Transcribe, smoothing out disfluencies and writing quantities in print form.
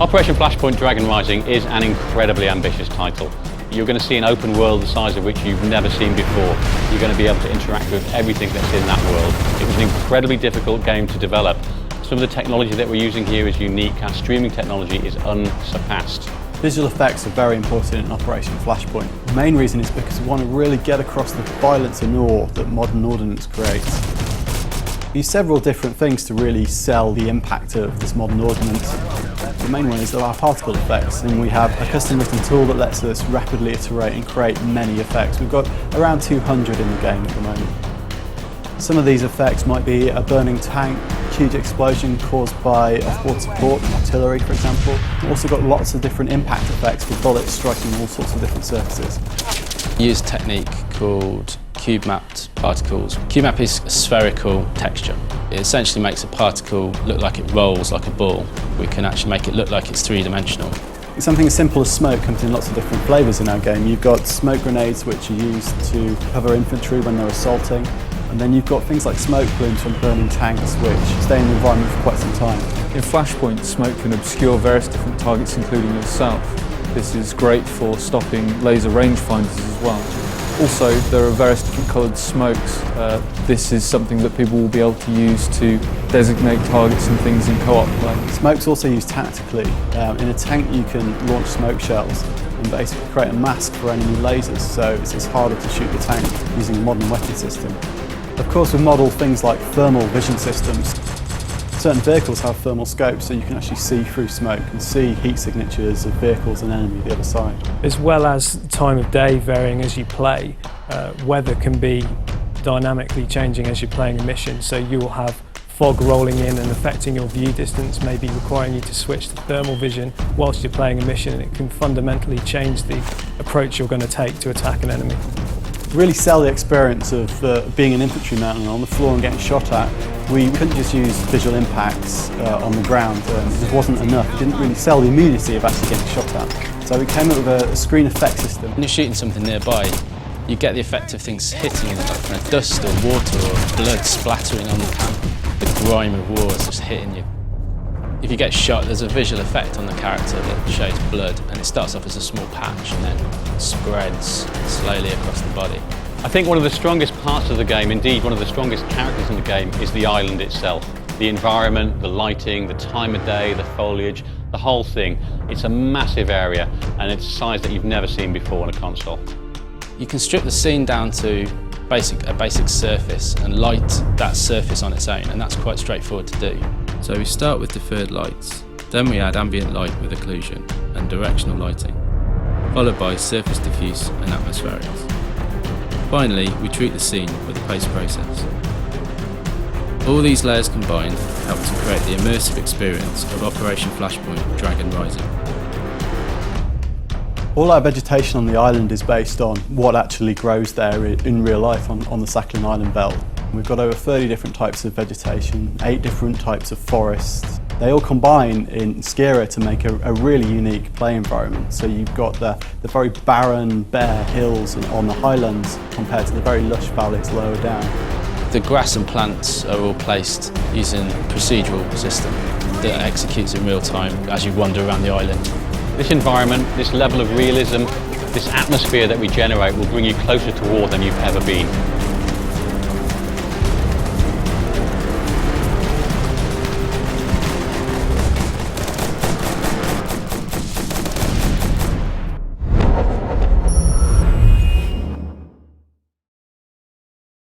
Operation Flashpoint Dragon Rising is an incredibly ambitious title. You're going to see an open world the size of which you've never seen before. You're going to be able to interact with everything that's in that world. It was an incredibly difficult game to develop. Some of the technology that we're using here is unique. Our streaming technology is unsurpassed. Visual effects are very important in Operation Flashpoint. The main reason is because we want to really get across the violence and awe that modern ordnance creates. We use several different things to really sell the impact of this modern ordnance. The main one is our particle effects, and we have a custom written tool that lets us rapidly iterate and create many effects. We've got around 200 in the game at the moment. Some of these effects might be a burning tank, huge explosion caused by off-board support, artillery for example. We've also got lots of different impact effects for bullets striking all sorts of different surfaces. We use a technique called cube-mapped particles. Cube-map is a spherical texture. It essentially makes a particle look like it rolls like a ball. We can actually make it look like it's three-dimensional. Something as simple as smoke comes in lots of different flavours in our game. You've got smoke grenades which are used to cover infantry when they're assaulting. And then you've got things like smoke plumes from burning tanks which stay in the environment for quite some time. In Flashpoint, smoke can obscure various different targets, including yourself. This is great for stopping laser rangefinders as well. Also, there are various different coloured smokes. This is something that people will be able to use to designate targets and things in co-op play. Smoke's also used tactically. In a tank you can launch smoke shells and basically create a mask for enemy lasers, so it's harder to shoot the tank using a modern weapon system. Of course, we've modelled things like thermal vision systems. Certain vehicles have thermal scopes, so you can actually see through smoke and see heat signatures of vehicles and enemy the other side. As well as time of day varying as you play, weather can be dynamically changing as you're playing a mission, so you'll have fog rolling in and affecting your view distance, maybe requiring you to switch to thermal vision whilst you're playing a mission, and it can fundamentally change the approach you're going to take to attack an enemy. Really sell the experience of being an infantryman on the floor and getting shot at. We couldn't just use visual impacts on the ground. It just wasn't enough. It didn't really sell the immediacy of actually getting shot at. So we came up with a screen effect system. When you're shooting something nearby, you get the effect of things hitting you, like kind of dust or water or blood splattering on the camp. The grime of war is just hitting you. If you get shot, there's a visual effect on the character that shows blood, and it starts off as a small patch and then spreads slowly across the body. I think one of the strongest parts of the game, indeed one of the strongest characters in the game, is the island itself. The environment, the lighting, the time of day, the foliage, the whole thing. It's a massive area, and it's a size that you've never seen before on a console. You can strip the scene down to a basic surface and light that surface on its own, and that's quite straightforward to do. So we start with deferred lights, then we add ambient light with occlusion and directional lighting, followed by surface diffuse and atmospherics. Finally, we treat the scene with a post-process. All these layers combined help to create the immersive experience of Operation Flashpoint Dragon Rising. All our vegetation on the island is based on what actually grows there in real life on the Sakhalin Island belt. We've got over 30 different types of vegetation, 8 different types of forests. They all combine in Skira to make a really unique play environment. So you've got the very barren, bare hills on the highlands compared to the very lush valleys lower down. The grass and plants are all placed using a procedural system that executes in real time as you wander around the island. This environment, this level of realism, this atmosphere that we generate will bring you closer to war than you've ever been.